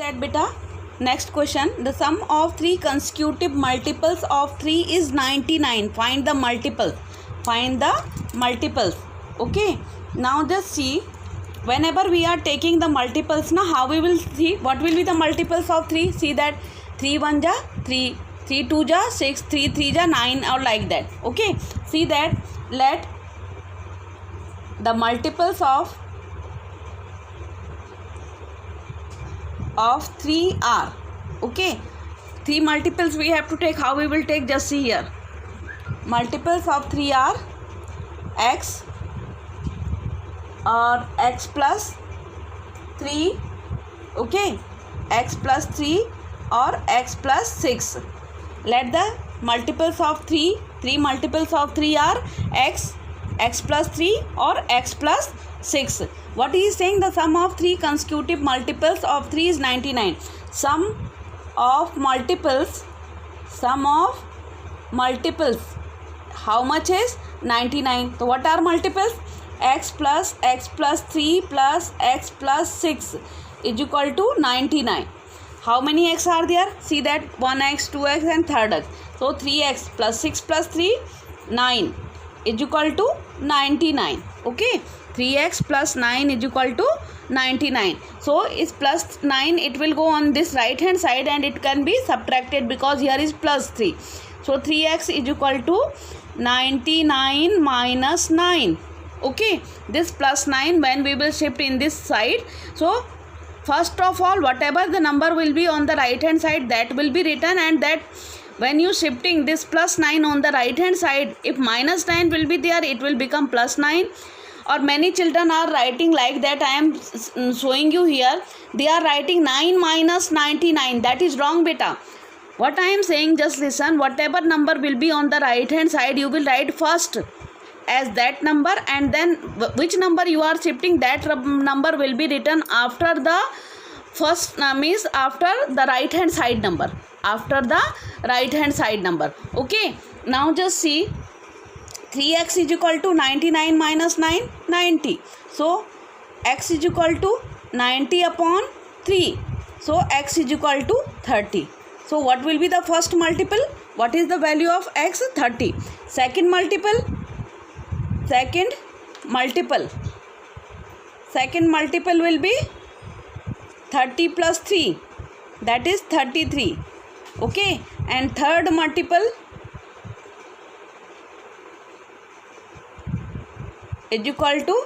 that beta. Next question, the sum of three consecutive multiples of 3 is 99. Find the multiples. Find the multiples. Okay, now just see, whenever we are taking the multiples, now how we will see what will be the multiples of 3. See that 3 1 ja 3, 3 2 ja 6, 3 3 ja 9, or like that. Okay, see that, let the multiples of 3 are, okay, 3 multiples we have to take. How we will take, just see here. Multiples of 3 are x or x plus 3, okay, x plus 3 or x plus 6. Let the multiples of 3 multiples of 3 are x, x plus 3 or x plus 6. What he is saying, the sum of 3 consecutive multiples of 3 is 99. Sum of multiples, how much is 99? So what are multiples? X plus 3 plus x plus 6 is equal to 99. How many x are there? See that 1x, 2x and 3x. So 3x plus 6 plus 3, 9 is equal to 99. Okay, 3x plus 9 is equal to 99. So is plus 9, it will go on this right hand side and it can be subtracted because here is plus 3. So 3x is equal to 99 minus 9. Okay, this plus 9 when we will shift in this side. So first of all, whatever the number will be on the right hand side, that will be written, and that when you shifting this plus 9 on the right hand side, if minus 9 will be there, it will become plus 9. Or many children are writing like that. I am showing you here. They are writing 9 minus 99. That is wrong, beta. What I am saying, just listen. Whatever number will be on the right hand side, you will write first as that number, and then which number you are shifting, that number will be written after the first means after the right hand side number. After the right hand side number. Okay. Now just see. 3x is equal to 99 minus 9, 90. So x is equal to 90 upon 3. So x is equal to 30. So what will be the first multiple? What is the value of x? 30. Second multiple will be 30 plus 3. That is 33. Okay. And third multiple is equal to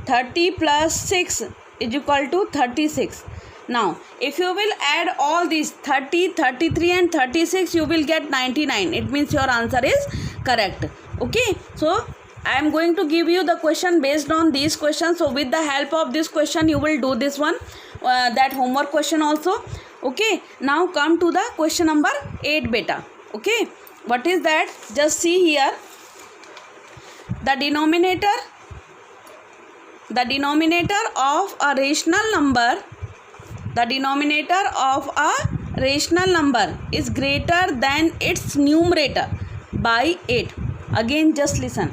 30 plus 6 is equal to 36. Now, if you will add all these 30, 33 and 36, you will get 99. It means your answer is correct. Okay. So, I am going to give you the question based on these questions. So, with the help of this question, you will do this one, that homework question also. Okay. Now, come to the question number 8, beta. Okay. What is that? Just see here. The denominator of a rational number is greater than its numerator by 8. Again, just listen.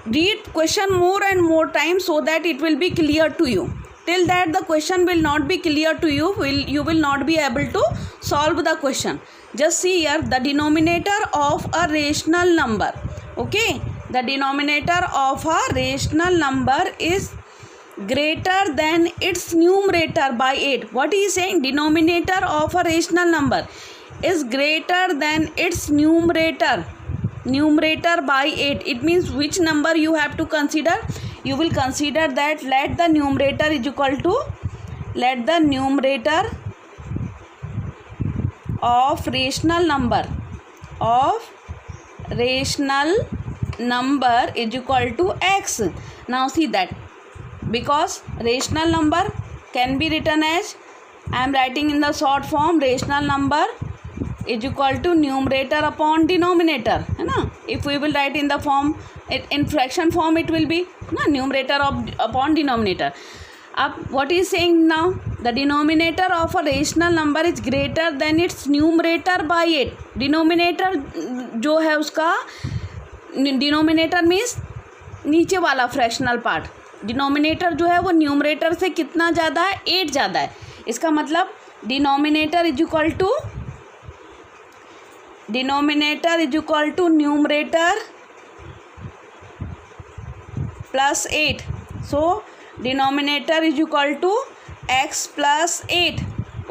Read question more and more time so that it will be clear to you. Till that the question will not be clear to you, you will not be able to solve the question. Just see here, the denominator of a rational number. Okay. The denominator of a rational number is greater than its numerator by 8. What is saying? Denominator of a rational number is greater than its numerator by 8. It means which number you have to consider? You will consider that let the numerator is equal to, let the numerator of rational number is equal to x. Now see that, because rational number can be written as, I am writing in the short form, rational number is equal to numerator upon denominator. If we will write in the form, in fraction form, it will be numerator upon denominator. What is saying now? The denominator of a rational number is greater than its numerator by 8. Denominator जो है उसका, denominator means नीचे वाला fractional part, denominator जो है वो numerator से कितना ज़्यादा है? 8 ज़्यादा है. इसका मतलब denominator is equal to numerator plus 8. So denominator is equal to x plus 8.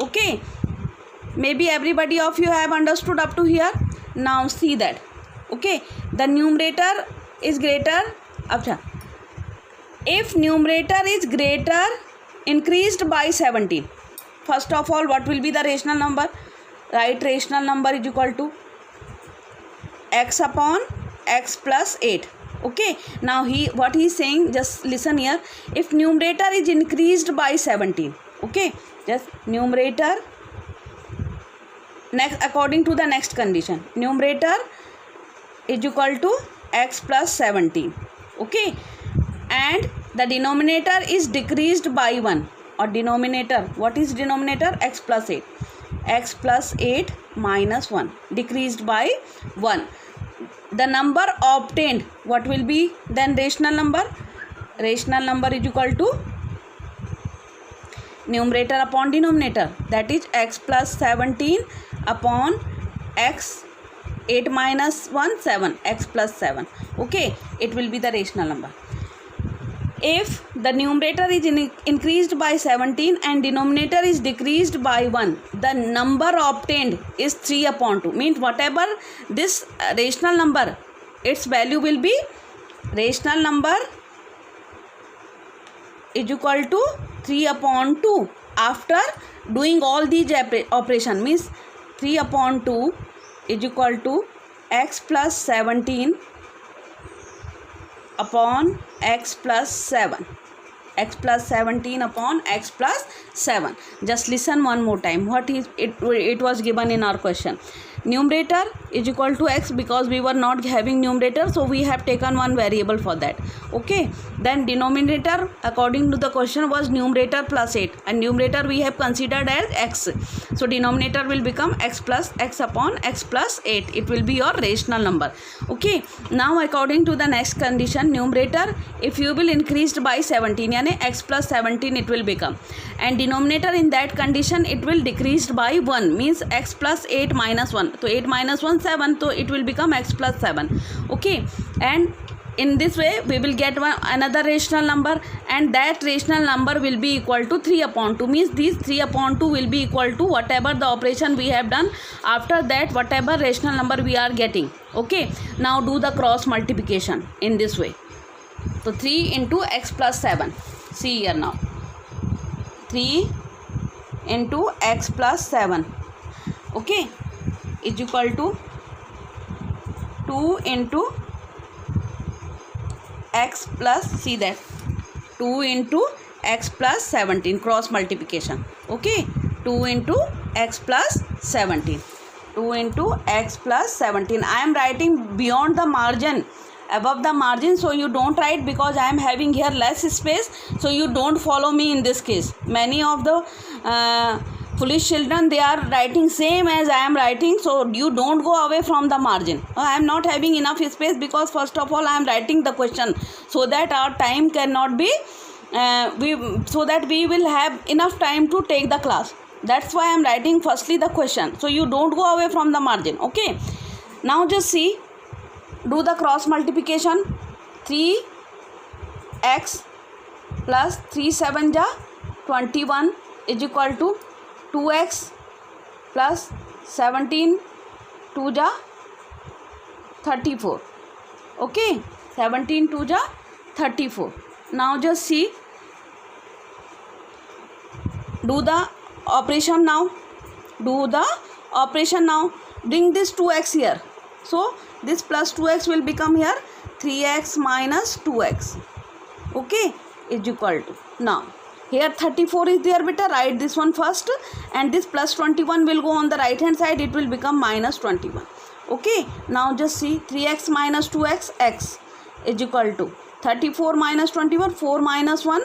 Okay, maybe everybody of you have understood up to here. Now see that. Okay, the numerator is greater. If numerator is greater increased by 17, first of all what will be the rational number? Right, rational number is equal to x upon x plus 8. Okay, now what he is saying, just listen here. If numerator is increased by 17, okay, just numerator next according to the next condition, numerator is equal to x plus 17. Okay, and the denominator is decreased by 1, or denominator, what is denominator? X plus 8, x plus 8 minus 1, decreased by 1. The number obtained, what will be then? Rational number. Rational number is equal to numerator upon denominator, that is x plus 17 upon x 8 minus 1 7, x plus 7. Okay, it will be the rational number. If the numerator is increased by 17 and denominator is decreased by 1, the number obtained is 3 upon 2. Means whatever this rational number, its value will be, rational number is equal to 3 upon 2 after doing all these operation. Means 3 upon 2 is equal to x plus 17 upon x plus 7, x plus 17 upon x plus 7. Just listen one more time. What is it was given in our question. Numerator is equal to x, because we were not having numerator, so we have taken one variable for that. Okay, then denominator according to the question was numerator plus 8, and numerator we have considered as x, so denominator will become x plus x upon x plus 8. It will be your rational number. Okay, now according to the next condition, numerator if you will increased by 17, yani x plus 17 it will become, and denominator in that condition it will decreased by 1, means x plus 8 minus 1. So 8 minus 1 7, so it will become x plus 7. Okay, and in this way we will get another rational number, and that rational number will be equal to 3 upon 2. Means these 3 upon 2 will be equal to whatever the operation we have done, after that whatever rational number we are getting. Okay, now do the cross multiplication in this way. So 3 into x plus 7. See here now. 3 into x plus 7. Okay, is equal to 2 into x plus, see that, 2 into x plus 17, cross multiplication. Okay, 2 into x plus 17, 2 into x plus 17. I am writing beyond the margin, above the margin, so you don't write, because I am having here less space, so you don't follow me in this case. Many of the foolish children, they are writing same as I am writing, so you don't go away from the margin. I am not having enough space, because first of all I am writing the question, so that our time cannot be so that we will have enough time to take the class. That's why I am writing firstly the question, so you don't go away from the margin. Okay, now just see, do the cross multiplication. 3x plus 3 7 ja 21 is equal to 2x plus 17 2 ja 34. Okay, 17 2 ja 34. Now just see, do the operation now. Do the operation now. Bring this 2x here. So this plus 2x will become here 3x minus 2x. Okay, is equal to, now here 34 is there, beta, write this one first, and this plus 21 will go on the right hand side, it will become minus 21. Okay, now just see, 3x minus 2x, x is equal to 34 minus 21, 4 minus 1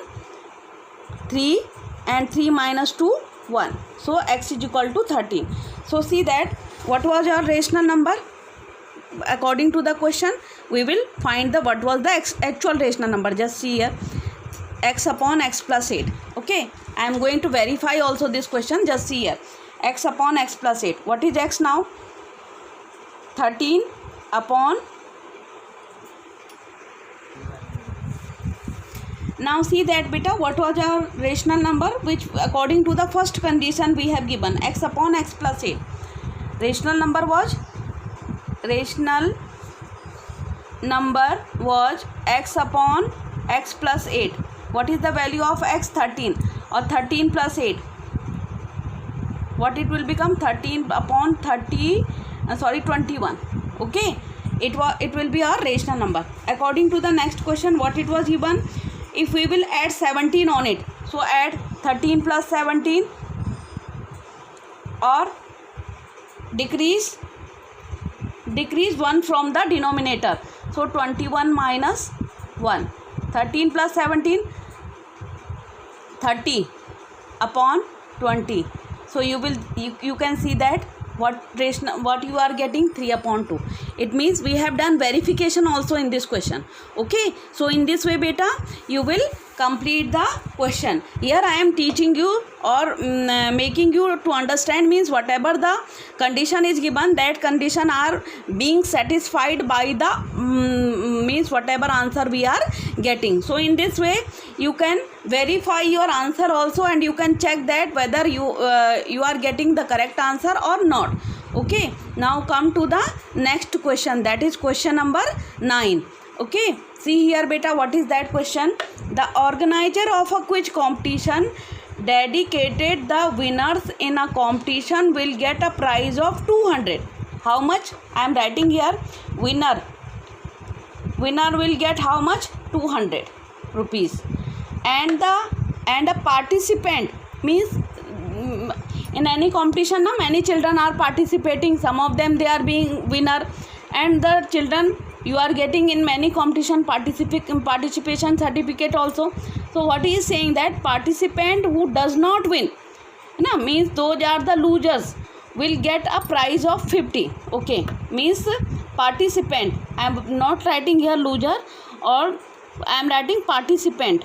3, and 3 minus 2 1. So x is equal to 13. So see that what was your rational number. According to the question, we will find the what was the actual rational number. Just see here, x upon x plus 8. Okay, I am going to verify also this question. Just see here. X upon x plus 8. What is x now? 13 upon. Now see that beta, what was our rational number, which according to the first condition we have given, x upon x plus 8. Rational number was x upon x plus 8. What is the value of x? 13, or 13 plus 8. What it will become? 13 upon 21. Okay, it will be our rational number. According to the next question, what it was given? If we will add 17 on it, so add 13 plus 17, or decrease 1 from the denominator. So 21 minus 1. 13 plus 17, 30 upon 20. So you can see that what you are getting, 3 upon 2. It means we have done verification also in this question. Okay, so in this way beta, you will complete the question. Here I am teaching you or making you to understand, means whatever the condition is given, that condition are being satisfied by the means whatever answer we are getting. So in this way you can verify your answer also, and you can check that whether you are getting the correct answer or not. Okay, now come to the next question, that is question number 9. Okay, see here beta, what is that question? The organizer of a quiz competition dedicated the winners in a competition will get a prize of 200. How much? I am writing here, winner will get how much? 200 rupees. And a participant, means in any competition now many children are participating, some of them they are being winner, and the children you are getting in many competition participation certificate also. So what he is saying, that participant who does not win, means those are the losers, will get a prize of 50. Okay, means participant, I am not writing here loser, or I am writing participant,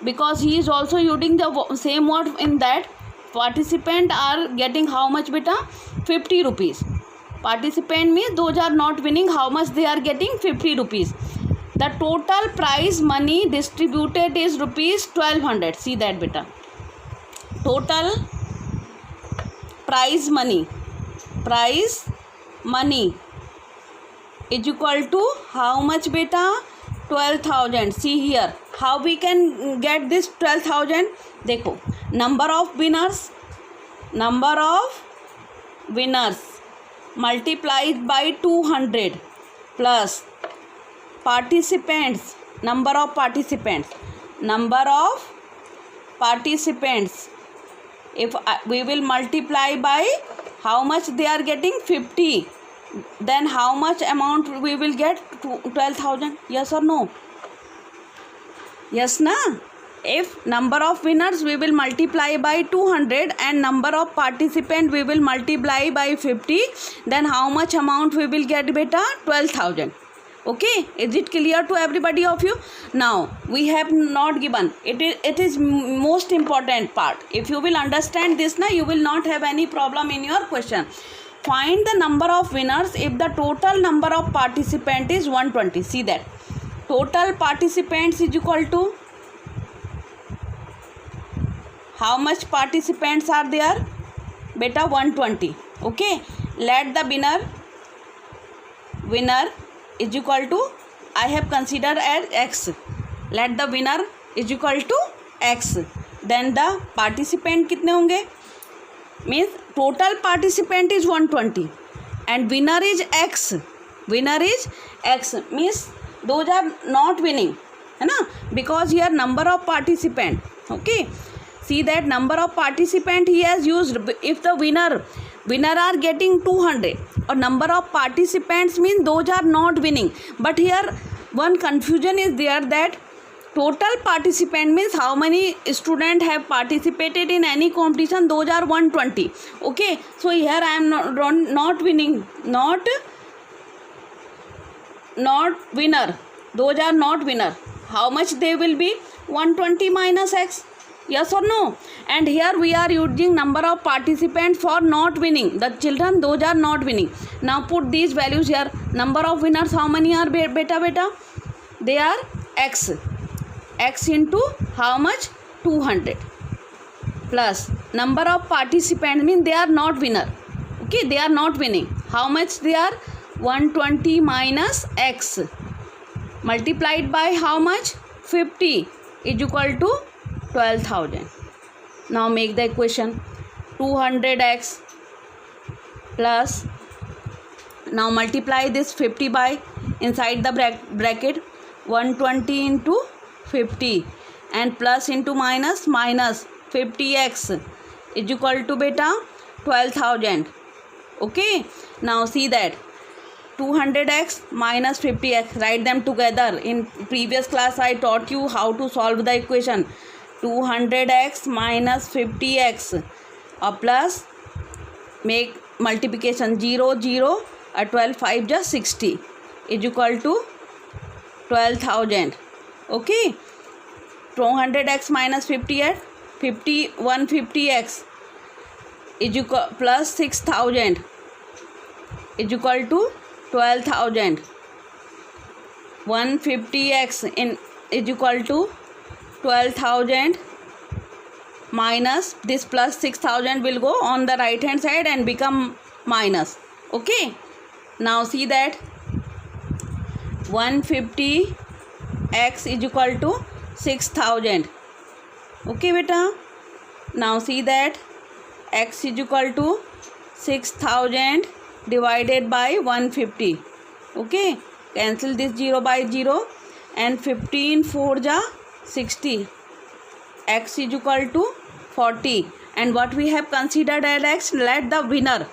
because he is also using the same word in that. Participant are getting how much beta? 50 rupees. Participant means those are not winning, how much they are getting? 50 rupees. The total prize money distributed is rupees 1200. See that beta. Total prize money is equal to how much beta? 12,000. See here, how we can get this 12,000? Dekho, number of winners multiplied by 200 plus participants, number of participants. If we will multiply by how much they are getting? 50. Then how much amount we will get? 12,000. Yes or no? Yes na? If number of winners we will multiply by 200 and number of participant we will multiply by 50, then how much amount we will get beta? 12,000. Okay, is it clear to everybody of you? Now we have not given it is most important part. If you will understand this now, you will not have any problem in your question. Find the number of winners if the total number of participant is 120. See that total participants is equal to how much participants are there? Beta 120. Okay, let the winner is equal to, I have considered as x. Let the winner is equal to x. Then the participant कितने होंगे? Means total participant is 120 and winner is x. Means those are not winning, because here number of participant. Okay, see that number of participant he has used. If the winner are getting 200, or number of participants means those are not winning. But here one confusion is there, that total participant means how many students have participated in any competition, those are 120. Okay, so here I am not winning, not winner, those are not winner. How much they will be? 120 minus x. Yes or no? And here we are using number of participants for not winning. The children, those are not winning. Now put these values here. Number of winners, how many are beta? They are x. X into how much? 200. Plus number of participants means they are not winner. Okay, they are not winning. How much they are? 120 minus x. Multiplied by how much? 50 is equal to 12,000. Now make the equation 200x plus, now multiply this 50 by inside the bracket 120 into 50 and plus into minus 50x is equal to beta 12,000. Okay, now see that 200x minus 50x, write them together. In previous class I taught you how to solve the equation. 200x minus 50x plus make multiplication 0 0 12 5 just 60 is equal to 12,000. Okay, 200x minus 50x 150x is equal plus 6,000 is equal to 12,000. 150x in is equal to 12,000 minus this plus 6,000 will go on the right hand side and become minus. Okay, now see that 150x is equal to 6,000. Okay beta, now see that x is equal to 6,000 divided by 150. Okay, cancel this 0 by 0 and 15 4 ja 60. X is equal to 40. And what we have considered as x, let the winner.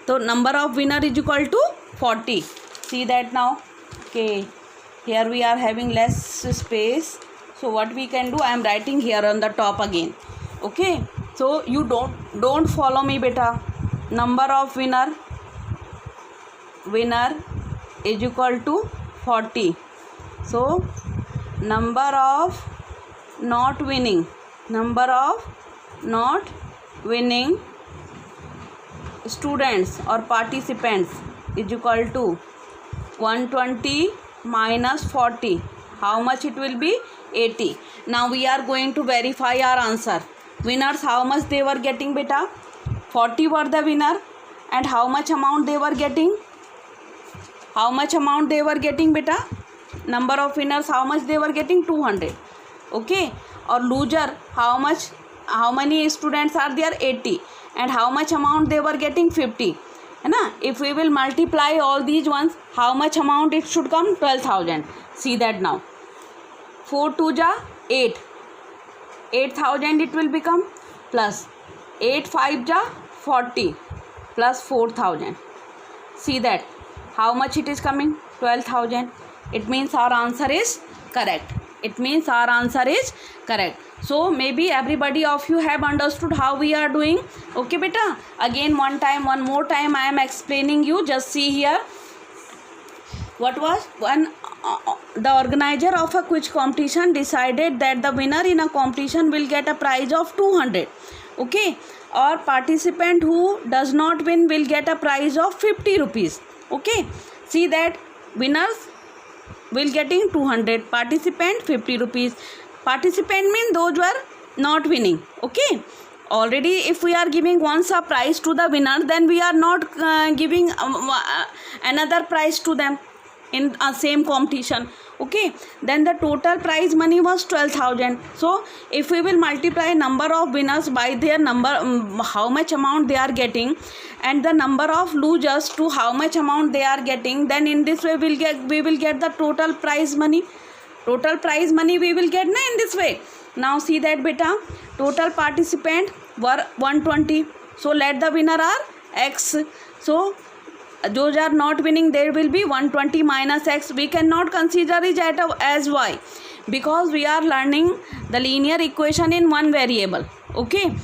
So number of winner is equal to 40. See that now. Okay, here we are having less space. So what we can do, I am writing here on the top again. Okay, so you don't follow me beta. Number of winner is equal to 40. So number of not winning students or participants is equal to 120 minus 40. How much it will be? 80. Now we are going to verify our answer. Winners, how much they were getting beta? 40 were the winner. And how much amount they were getting? How much amount they were getting beta? Number of winners, how much they were getting? 200. Okay, or loser, how many students are there? 80. And how much amount they were getting? 50. Hai, if we will multiply all these ones, how much amount it should come? 12,000. See that now. 4 2 ja 8. 8,000 it will become, plus 8 5 ja 40 plus 4,000. See that how much it is coming? 12,000. It means our answer is correct. So maybe everybody of you have understood how we are doing. Okay beta, again one more time I am explaining you. Just see here. What was one? The organizer of a quiz competition decided that the winner in a competition will get a prize of 200. Okay, or participant who does not win will get a prize of 50 rupees. Okay, see that winners will getting 200, participant 50 rupees. Participant means those who are not winning. Okay, already if we are giving once a prize to the winner, then we are not giving another prize to them in a same competition. Okay, then the total prize money was 12,000. So if we will multiply number of winners by their number, how much amount they are getting, and the number of losers to how much amount they are getting, then in this way we will get the total prize money. We will get in this way. Now see that beta, total participant were 120. So let the winner are x. So those are not winning, there will be 120 minus x. We cannot consider it as y because we are learning the linear equation in one variable. Okay,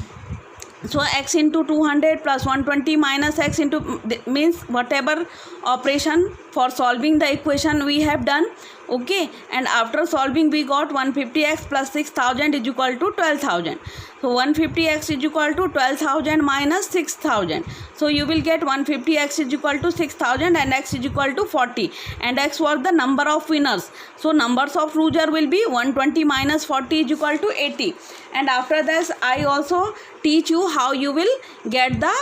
so x into 200 plus 120 minus x into means whatever operation for solving the equation we have done. Okay, and after solving we got 150x plus 6000 is equal to 12,000. So 150x is equal to 12,000 minus 6,000. So you will get 150x is equal to 6,000 and x is equal to 40, and x was the number of winners. So numbers of loser will be 120 minus 40 is equal to 80. And after this I also teach you how you will get the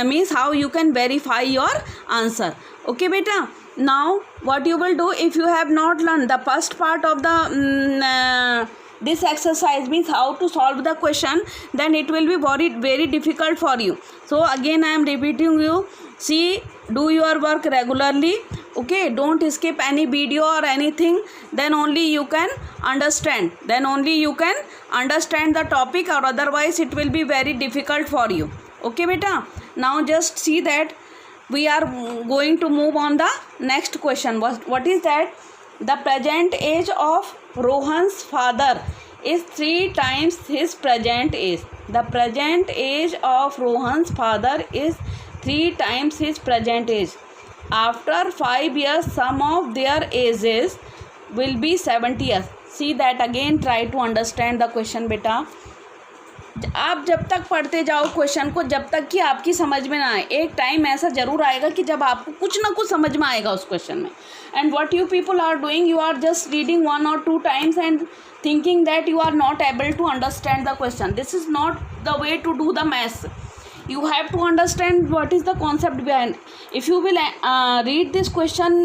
means how you can verify your answer. Okay beta. Now what you will do, if you have not learned the first part of the this exercise, means how to solve the question, then it will be very difficult for you. So again I am repeating you, see, do your work regularly. Okay, don't skip any video or anything, then only you can understand, the topic, or otherwise it will be very difficult for you. Okay beta. Now just see that we are going to move on the next question. What is that? The present age of Rohan's father is 3 times his present age. The present age of Rohan's father is 3 times his present age. After 5 years, sum of their ages will be 70 years. See that again, try to understand the question beta. आप जब तक पढ़ते जाओ question को, जब तक कि आपकी समझ में ना आए, एक टाइम ऐसा जरूर आएगा कि जब आपको कुछ ना कुछ समझ में आएगा उस क्वेश्चन में. And what you people are doing, you are just reading 1 or 2 times and thinking that you are not able to understand the question. This is not the way to do the maths. You have to understand what is the concept behind. If you will read this question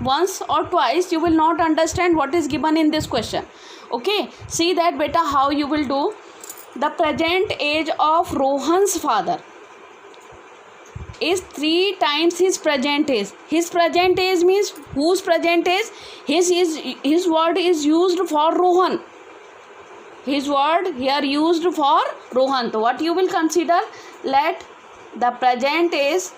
once or twice, you will not understand what is given in this question. Okay, see that beta how you will do. The present age of Rohan's father is 3 times his present age. His present age means whose present age? His word is used for Rohan. His word here used for Rohan. So what you will consider? Let the present age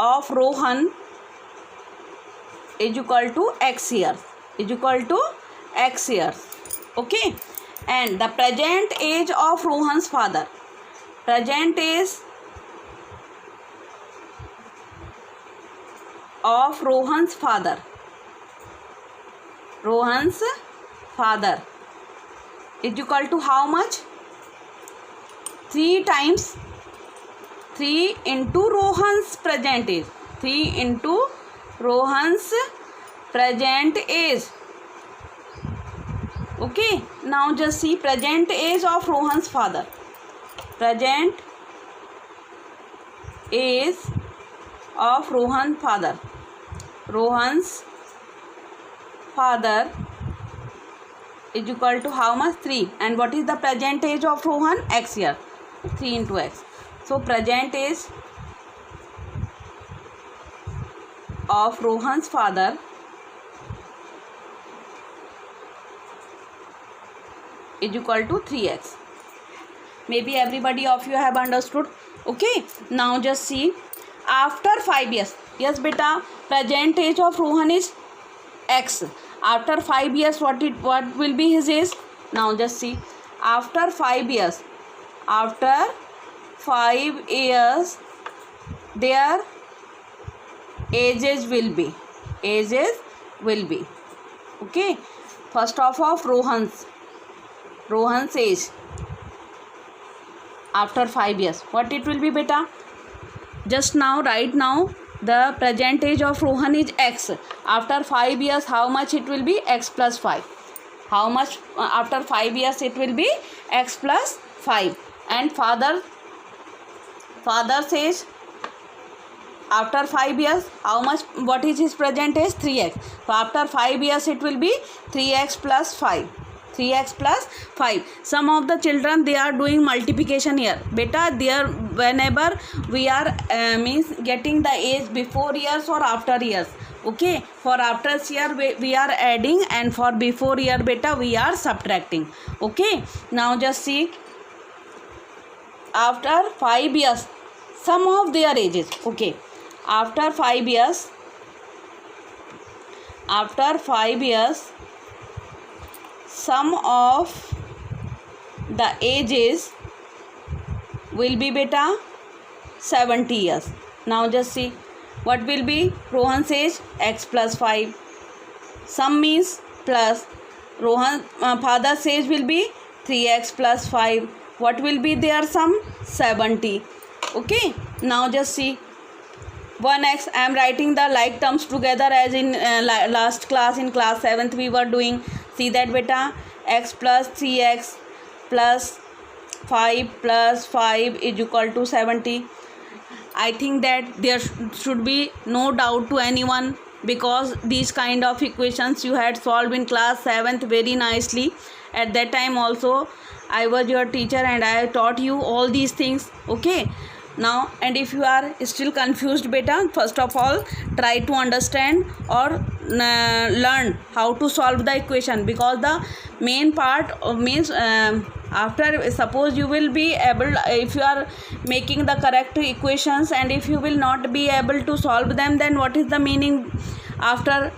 of Rohan is equal to x years. X years. Okay, and the present age of Rohan's father, present age of Rohan's father is equal to how much? 3 times 3 into Rohan's present age. 3 into Rohan's present age. Okay, now just see present age of Rohan's father. Present age of Rohan's father. Rohan's father is equal to how much? 3. And what is the present age of Rohan? X year. 3 into x. So present age of Rohan's father is equal to 3x. Maybe everybody of you have understood. Okay, now just see, after 5 years, yes beta, present age of Rohan is x. After 5 years, what will be his age? Now just see, after 5 years, their ages will be. Okay, first of all, Rohan's age after 5 years, what it will be beta? Just now, right now, the present age of Rohan is x. After 5 years, how much it will be? X plus 5. How much after 5 years it will be? X plus 5. And father's age after 5 years, how much? What is his present age? 3x. So after 5 years it will be 3x plus 5. 3x plus 5. Some of the children, they are doing multiplication here beta. There, whenever we are means getting the age before years or after years. Okay, for after year we are adding, and for before year beta we are subtracting. Okay, now just see, after 5 years, sum of their ages. Okay, after 5 years, sum of the ages will be beta 70 years. Now just see what will be Rohan's age, x plus 5. Sum means plus. Rohan father's age will be 3x plus 5. What will be their sum? 70. Okay. Now just see 1x. I am writing the like terms together as in last class, in class 7th we were doing. See that beta, x plus 3x plus 5 plus 5 is equal to 70. I think that there should be no doubt to anyone, because these kind of equations you had solved in class 7th very nicely. At that time also I was your teacher and I taught you all these things. Okay. Now, and if you are still confused beta, first of all try to understand or learn how to solve the equation, because the main part means after, suppose you will be able, if you are making the correct equations and if you will not be able to solve them, then what is the meaning after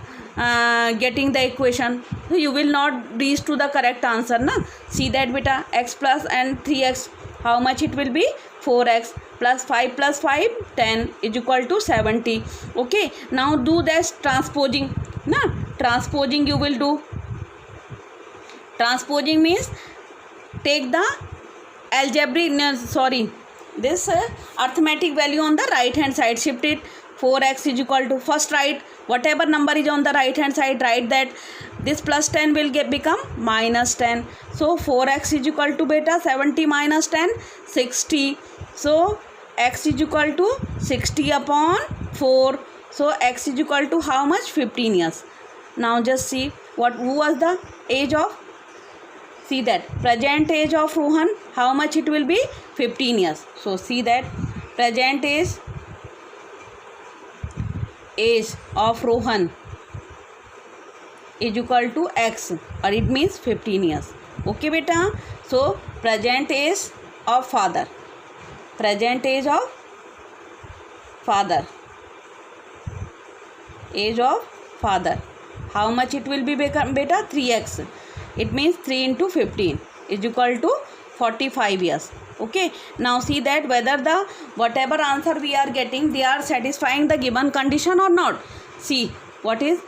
getting the equation? You will not reach to the correct answer, na? See that beta, x plus and 3x, how much it will be? 4x plus 5 plus 5, 10 is equal to 70. Okay. Now do this transposing, na? Transposing you will do. Transposing means take the algebraic, this arithmetic value on the right hand side, shift it. 4x is equal to, first write whatever number is on the right hand side, write that. This plus 10 will become minus 10. So 4x is equal to beta 70 minus 10, 60. So x is equal to 60 upon 4. So x is equal to how much? 15 years. Now just see who was the age of, see that present age of Rohan, how much it will be? 15 years. So see that present age of Rohan is equal to x, or it means 15 years. Okay beta. So present age of father, present age of father, age of father, how much it will be beta? 3x. It means 3 into 15 is equal to 45 years. Okay. Now see that whether the whatever answer we are getting, they are satisfying the given condition or not. See what is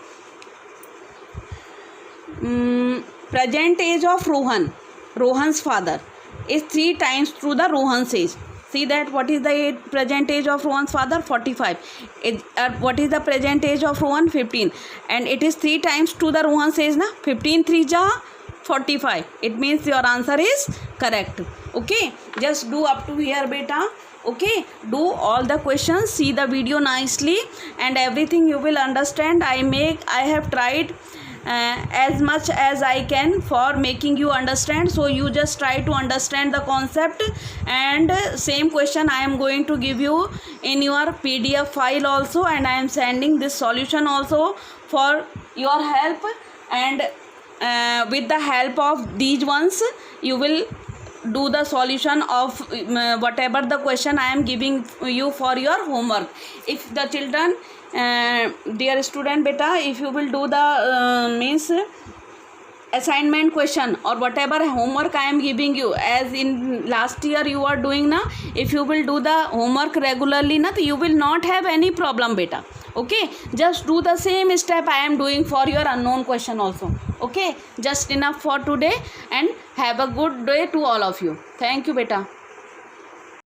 present age of Rohan's father is 3 times through the Rohan's age. See that what is the present age of Rohan's father? 45. What is the present age of Rohan? 15. And it is 3 times to the Rohan's age, na? 15 3 ja 45. It means your answer is correct. Okay. Just do up to here beta. Okay. Do all the questions. See the video nicely and everything you will understand. I have tried as much as I can for making you understand. So you just try to understand the concept, and same question I am going to give you in your PDF file also, and I am sending this solution also for your help, and with the help of these ones you will do the solution of whatever the question I am giving you for your homework. If the children, dear student beta, if you will do the means assignment question or whatever homework I am giving you, as in last year you are doing na, if you will do the homework regularly na, you will not have any problem beta. Okay, just do the same step I am doing for your unknown question also. Okay, just enough for today, and have a good day to all of you. Thank you beta.